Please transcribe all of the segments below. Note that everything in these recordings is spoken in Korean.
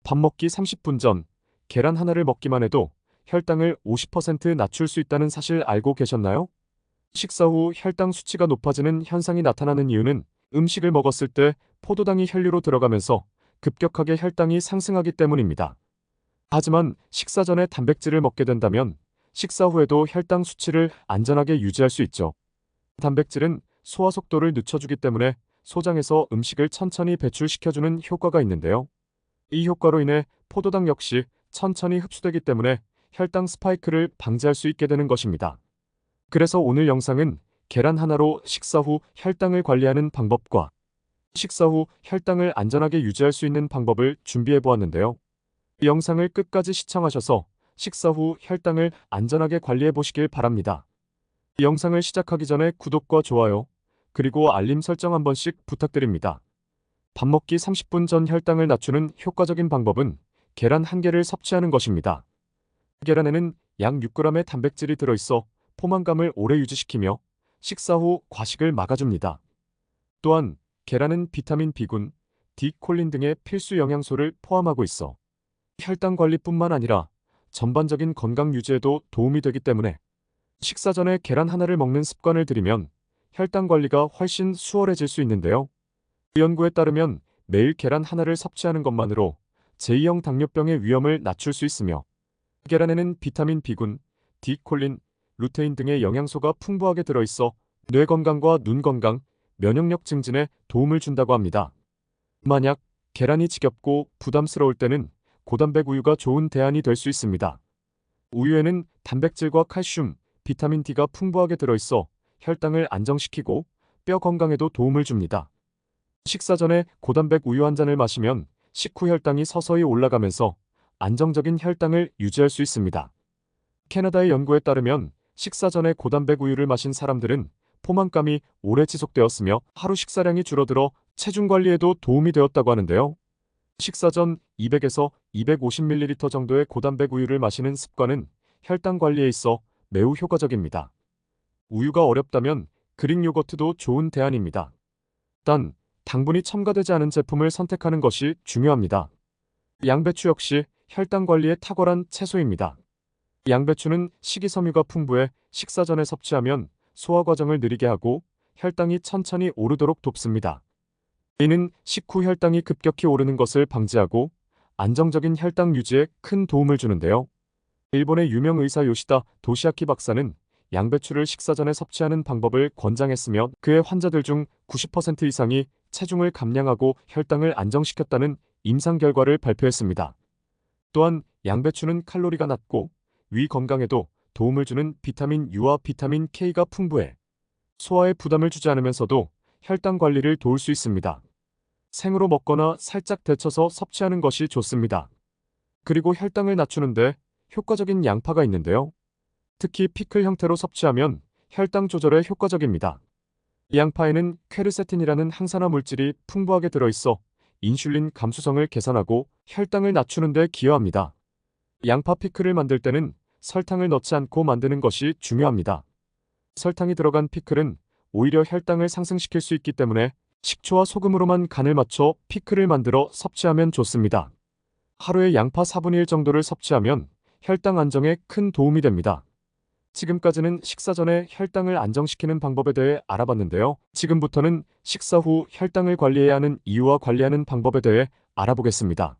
밥 먹기 30분 전 계란 하나를 먹기만 해도 혈당을 50% 낮출 수 있다는 사실 알고 계셨나요? 식사 후 혈당 수치가 높아지는 현상이 나타나는 이유는 음식을 먹었을 때 포도당이 혈류로 들어가면서 급격하게 혈당이 상승하기 때문입니다. 하지만 식사 전에 단백질을 먹게 된다면 식사 후에도 혈당 수치를 안전하게 유지할 수 있죠. 단백질은 소화 속도를 늦춰주기 때문에 소장에서 음식을 천천히 배출시켜주는 효과가 있는데요. 이 효과로 인해 포도당 역시 천천히 흡수되기 때문에 혈당 스파이크를 방지할 수 있게 되는 것입니다. 그래서 오늘 영상은 계란 하나로 식사 후 혈당을 관리하는 방법과 식사 후 혈당을 안전하게 유지할 수 있는 방법을 준비해 보았는데요. 이 영상을 끝까지 시청하셔서 식사 후 혈당을 안전하게 관리해 보시길 바랍니다. 이 영상을 시작하기 전에 구독과 좋아요, 그리고 알림 설정 한 번씩 부탁드립니다. 밥 먹기 30분 전 혈당을 낮추는 효과적인 방법은 계란 한 개를 섭취하는 것입니다. 계란에는 약 6g의 단백질이 들어있어 포만감을 오래 유지시키며 식사 후 과식을 막아줍니다. 또한 계란은 비타민 B군, D콜린 등의 필수 영양소를 포함하고 있어 혈당 관리뿐만 아니라 전반적인 건강 유지에도 도움이 되기 때문에 식사 전에 계란 하나를 먹는 습관을 들이면 혈당 관리가 훨씬 수월해질 수 있는데요. 연구에 따르면 매일 계란 하나를 섭취하는 것만으로 제2형 당뇨병의 위험을 낮출 수 있으며 계란에는 비타민 B군, D콜린, 루테인 등의 영양소가 풍부하게 들어있어 뇌 건강과 눈 건강, 면역력 증진에 도움을 준다고 합니다. 만약 계란이 지겹고 부담스러울 때는 고단백 우유가 좋은 대안이 될 수 있습니다. 우유에는 단백질과 칼슘, 비타민 D가 풍부하게 들어있어 혈당을 안정시키고 뼈 건강에도 도움을 줍니다. 식사 전에 고단백 우유 한 잔을 마시면 식후 혈당이 서서히 올라가면서 안정적인 혈당을 유지할 수 있습니다. 캐나다의 연구에 따르면 식사 전에 고단백 우유를 마신 사람들은 포만감이 오래 지속되었으며 하루 식사량이 줄어들어 체중 관리에도 도움이 되었다고 하는데요. 식사 전 200에서 250ml 정도의 고단백 우유를 마시는 습관은 혈당 관리에 있어 매우 효과적입니다. 우유가 어렵다면 그릭 요거트도 좋은 대안입니다. 단, 당분이 첨가되지 않은 제품을 선택하는 것이 중요합니다. 양배추 역시 혈당 관리에 탁월한 채소입니다. 양배추는 식이섬유가 풍부해 식사 전에 섭취하면 소화 과정을 느리게 하고 혈당이 천천히 오르도록 돕습니다. 이는 식후 혈당이 급격히 오르는 것을 방지하고 안정적인 혈당 유지에 큰 도움을 주는데요. 일본의 유명 의사 요시다 도시아키 박사는 양배추를 식사 전에 섭취하는 방법을 권장했으며 그의 환자들 중 90% 이상이 체중을 감량하고 혈당을 안정시켰다는 임상 결과를 발표했습니다. 또한 양배추는 칼로리가 낮고 위 건강에도 도움을 주는 비타민 U와 비타민 K가 풍부해 소화에 부담을 주지 않으면서도 혈당 관리를 도울 수 있습니다. 생으로 먹거나 살짝 데쳐서 섭취하는 것이 좋습니다. 그리고 혈당을 낮추는데 효과적인 양파가 있는데요. 특히 피클 형태로 섭취하면 혈당 조절에 효과적입니다. 양파에는 퀘르세틴이라는 항산화 물질이 풍부하게 들어있어 인슐린 감수성을 개선하고 혈당을 낮추는 데 기여합니다. 양파 피클을 만들 때는 설탕을 넣지 않고 만드는 것이 중요합니다. 설탕이 들어간 피클은 오히려 혈당을 상승시킬 수 있기 때문에 식초와 소금으로만 간을 맞춰 피클을 만들어 섭취하면 좋습니다. 하루에 양파 4분의 1 정도를 섭취하면 혈당 안정에 큰 도움이 됩니다. 지금까지는 식사 전에 혈당을 안정시키는 방법에 대해 알아봤는데요. 지금부터는 식사 후 혈당을 관리해야 하는 이유와 관리하는 방법에 대해 알아보겠습니다.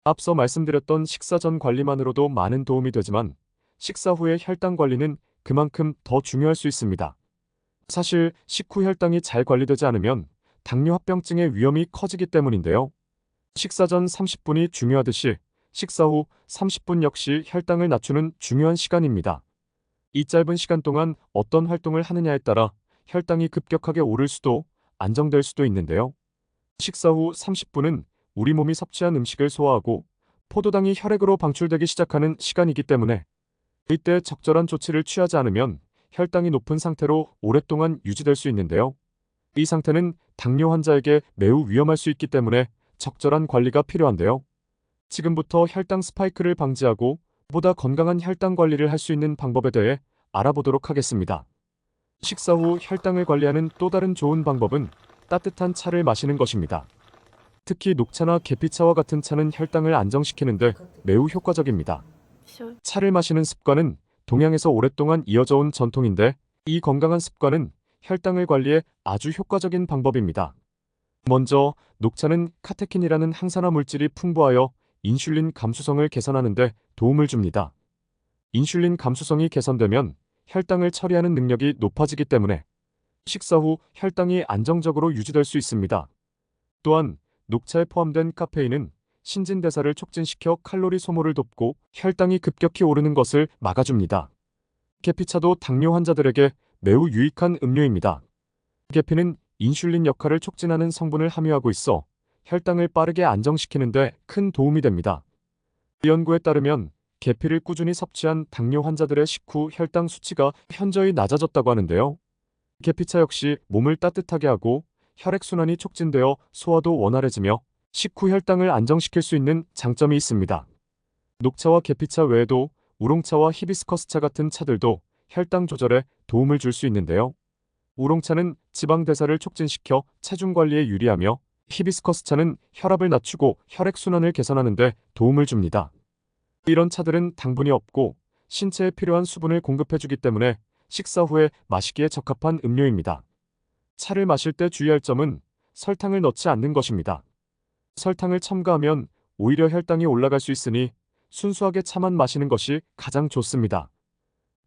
앞서 말씀드렸던 식사 전 관리만으로도 많은 도움이 되지만 식사 후의 혈당 관리는 그만큼 더 중요할 수 있습니다. 사실 식후 혈당이 잘 관리되지 않으면 당뇨합병증의 위험이 커지기 때문인데요. 식사 전 30분이 중요하듯이 식사 후 30분 역시 혈당을 낮추는 중요한 시간입니다. 이 짧은 시간 동안 어떤 활동을 하느냐에 따라 혈당이 급격하게 오를 수도 안정될 수도 있는데요. 식사 후 30분은 우리 몸이 섭취한 음식을 소화하고 포도당이 혈액으로 방출되기 시작하는 시간이기 때문에 이때 적절한 조치를 취하지 않으면 혈당이 높은 상태로 오랫동안 유지될 수 있는데요. 이 상태는 당뇨 환자에게 매우 위험할 수 있기 때문에 적절한 관리가 필요한데요. 지금부터 혈당 스파이크를 방지하고 보다 건강한 혈당 관리를 할 수 있는 방법에 대해 알아보도록 하겠습니다. 식사 후 혈당을 관리하는 또 다른 좋은 방법은 따뜻한 차를 마시는 것입니다. 특히 녹차나 계피차와 같은 차는 혈당을 안정시키는데 매우 효과적입니다. 차를 마시는 습관은 동양에서 오랫동안 이어져 온 전통인데 이 건강한 습관은 혈당을 관리에 아주 효과적인 방법입니다. 먼저 녹차는 카테킨이라는 항산화 물질이 풍부하여 인슐린 감수성을 개선하는 데 도움을 줍니다. 인슐린 감수성이 개선되면 혈당을 처리하는 능력이 높아지기 때문에 식사 후 혈당이 안정적으로 유지될 수 있습니다. 또한 녹차에 포함된 카페인은 신진대사를 촉진시켜 칼로리 소모를 돕고 혈당이 급격히 오르는 것을 막아줍니다. 계피차도 당뇨 환자들에게 매우 유익한 음료입니다. 계피는 인슐린 역할을 촉진하는 성분을 함유하고 있어 혈당을 빠르게 안정시키는 데 큰 도움이 됩니다. 연구에 따르면 계피를 꾸준히 섭취한 당뇨 환자들의 식후 혈당 수치가 현저히 낮아졌다고 하는데요. 계피차 역시 몸을 따뜻하게 하고 혈액순환이 촉진되어 소화도 원활해지며 식후 혈당을 안정시킬 수 있는 장점이 있습니다. 녹차와 계피차 외에도 우롱차와 히비스커스차 같은 차들도 혈당 조절에 도움을 줄 수 있는데요. 우롱차는 지방 대사를 촉진시켜 체중 관리에 유리하며 히비스커스차는 혈압을 낮추고 혈액순환을 개선하는 데 도움을 줍니다. 이런 차들은 당분이 없고 신체에 필요한 수분을 공급해주기 때문에 식사 후에 마시기에 적합한 음료입니다. 차를 마실 때 주의할 점은 설탕을 넣지 않는 것입니다. 설탕을 첨가하면 오히려 혈당이 올라갈 수 있으니 순수하게 차만 마시는 것이 가장 좋습니다.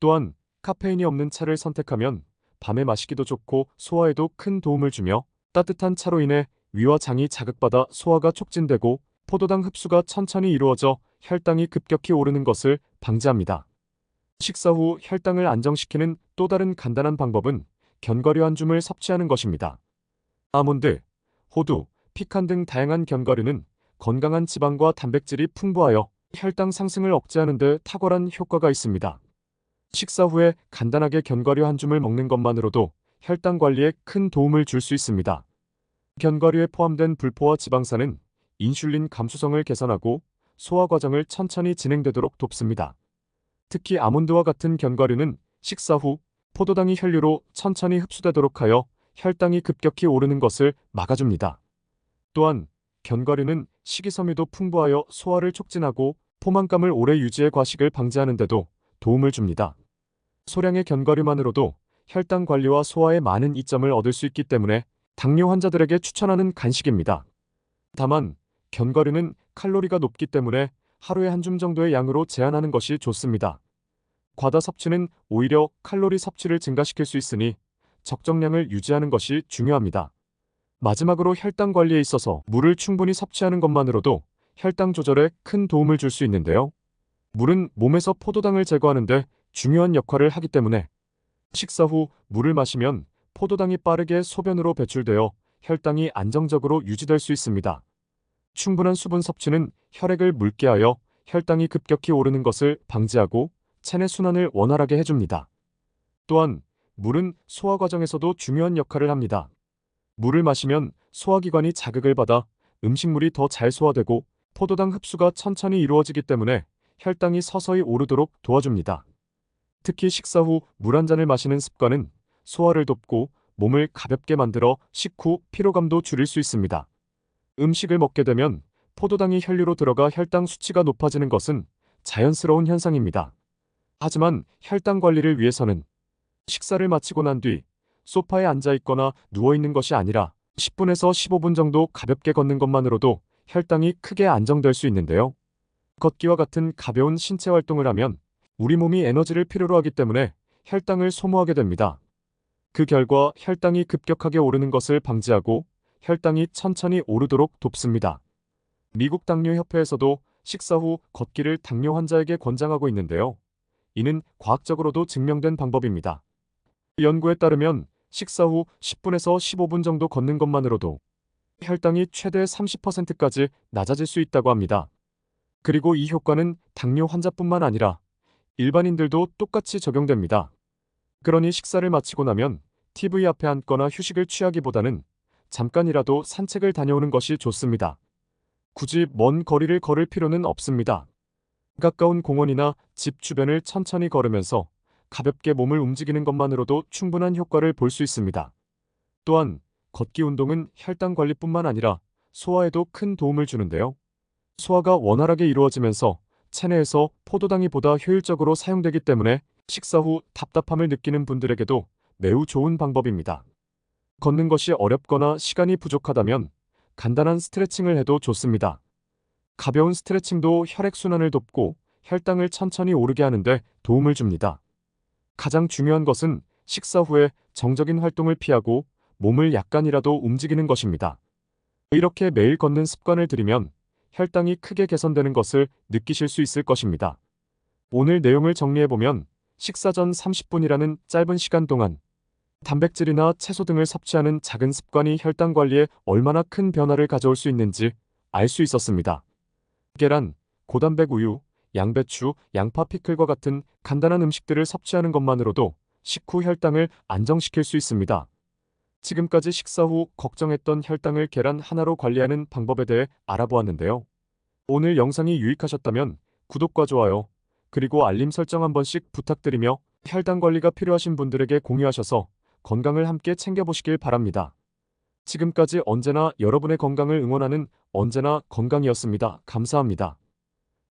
또한 카페인이 없는 차를 선택하면 밤에 마시기도 좋고 소화에도 큰 도움을 주며 따뜻한 차로 인해 위와 장이 자극받아 소화가 촉진되고 포도당 흡수가 천천히 이루어져 혈당이 급격히 오르는 것을 방지합니다. 식사 후 혈당을 안정시키는 또 다른 간단한 방법은 견과류 한 줌을 섭취하는 것입니다. 아몬드, 호두, 피칸 등 다양한 견과류는 건강한 지방과 단백질이 풍부하여 혈당 상승을 억제하는 데 탁월한 효과가 있습니다. 식사 후에 간단하게 견과류 한 줌을 먹는 것만으로도 혈당 관리에 큰 도움을 줄 수 있습니다. 견과류에 포함된 불포화 지방산은 인슐린 감수성을 개선하고 소화 과정을 천천히 진행되도록 돕습니다. 특히 아몬드와 같은 견과류는 식사 후 포도당이 혈류로 천천히 흡수되도록 하여 혈당이 급격히 오르는 것을 막아줍니다. 또한 견과류는 식이섬유도 풍부하여 소화를 촉진하고 포만감을 오래 유지해 과식을 방지하는 데도 도움을 줍니다. 소량의 견과류만으로도 혈당 관리와 소화에 많은 이점을 얻을 수 있기 때문에 당뇨 환자들에게 추천하는 간식입니다. 다만 견과류는 칼로리가 높기 때문에 하루에 한 줌 정도의 양으로 제한하는 것이 좋습니다. 과다 섭취는 오히려 칼로리 섭취를 증가시킬 수 있으니 적정량을 유지하는 것이 중요합니다. 마지막으로 혈당 관리에 있어서 물을 충분히 섭취하는 것만으로도 혈당 조절에 큰 도움을 줄 수 있는데요. 물은 몸에서 포도당을 제거하는 데 중요한 역할을 하기 때문에 식사 후 물을 마시면 포도당이 빠르게 소변으로 배출되어 혈당이 안정적으로 유지될 수 있습니다. 충분한 수분 섭취는 혈액을 묽게 하여 혈당이 급격히 오르는 것을 방지하고 체내 순환을 원활하게 해줍니다. 또한 물은 소화 과정에서도 중요한 역할을 합니다. 물을 마시면 소화기관이 자극을 받아 음식물이 더 잘 소화되고 포도당 흡수가 천천히 이루어지기 때문에 혈당이 서서히 오르도록 도와줍니다. 특히 식사 후 물 한 잔을 마시는 습관은 소화를 돕고 몸을 가볍게 만들어 식후 피로감도 줄일 수 있습니다. 음식을 먹게 되면 포도당이 혈류로 들어가 혈당 수치가 높아지는 것은 자연스러운 현상입니다. 하지만 혈당 관리를 위해서는 식사를 마치고 난 뒤 소파에 앉아 있거나 누워 있는 것이 아니라 10분에서 15분 정도 가볍게 걷는 것만으로도 혈당이 크게 안정될 수 있는데요. 걷기와 같은 가벼운 신체 활동을 하면 우리 몸이 에너지를 필요로 하기 때문에 혈당을 소모하게 됩니다. 그 결과 혈당이 급격하게 오르는 것을 방지하고 혈당이 천천히 오르도록 돕습니다. 미국 당뇨협회에서도 식사 후 걷기를 당뇨 환자에게 권장하고 있는데요. 이는 과학적으로도 증명된 방법입니다. 연구에 따르면 식사 후 10분에서 15분 정도 걷는 것만으로도 혈당이 최대 30%까지 낮아질 수 있다고 합니다. 그리고 이 효과는 당뇨 환자뿐만 아니라 일반인들도 똑같이 적용됩니다. 그러니 식사를 마치고 나면 TV 앞에 앉거나 휴식을 취하기보다는 잠깐이라도 산책을 다녀오는 것이 좋습니다. 굳이 먼 거리를 걸을 필요는 없습니다. 가까운 공원이나 집 주변을 천천히 걸으면서 가볍게 몸을 움직이는 것만으로도 충분한 효과를 볼 수 있습니다. 또한 걷기 운동은 혈당 관리뿐만 아니라 소화에도 큰 도움을 주는데요. 소화가 원활하게 이루어지면서 체내에서 포도당이 보다 효율적으로 사용되기 때문에 식사 후 답답함을 느끼는 분들에게도 매우 좋은 방법입니다. 걷는 것이 어렵거나 시간이 부족하다면 간단한 스트레칭을 해도 좋습니다. 가벼운 스트레칭도 혈액순환을 돕고 혈당을 천천히 오르게 하는데 도움을 줍니다. 가장 중요한 것은 식사 후에 정적인 활동을 피하고 몸을 약간이라도 움직이는 것입니다. 이렇게 매일 걷는 습관을 들이면 혈당이 크게 개선되는 것을 느끼실 수 있을 것입니다. 오늘 내용을 정리해보면 식사 전 30분이라는 짧은 시간 동안 단백질이나 채소 등을 섭취하는 작은 습관이 혈당 관리에 얼마나 큰 변화를 가져올 수 있는지 알 수 있었습니다. 계란, 고단백 우유, 양배추, 양파 피클과 같은 간단한 음식들을 섭취하는 것만으로도 식후 혈당을 안정시킬 수 있습니다. 지금까지 식사 후 걱정했던 혈당을 계란 하나로 관리하는 방법에 대해 알아보았는데요. 오늘 영상이 유익하셨다면 구독과 좋아요, 그리고 알림 설정 한 번씩 부탁드리며 혈당 관리가 필요하신 분들에게 공유하셔서 건강을 함께 챙겨보시길 바랍니다. 지금까지 언제나 여러분의 건강을 응원하는 언제나 건강이었습니다. 감사합니다.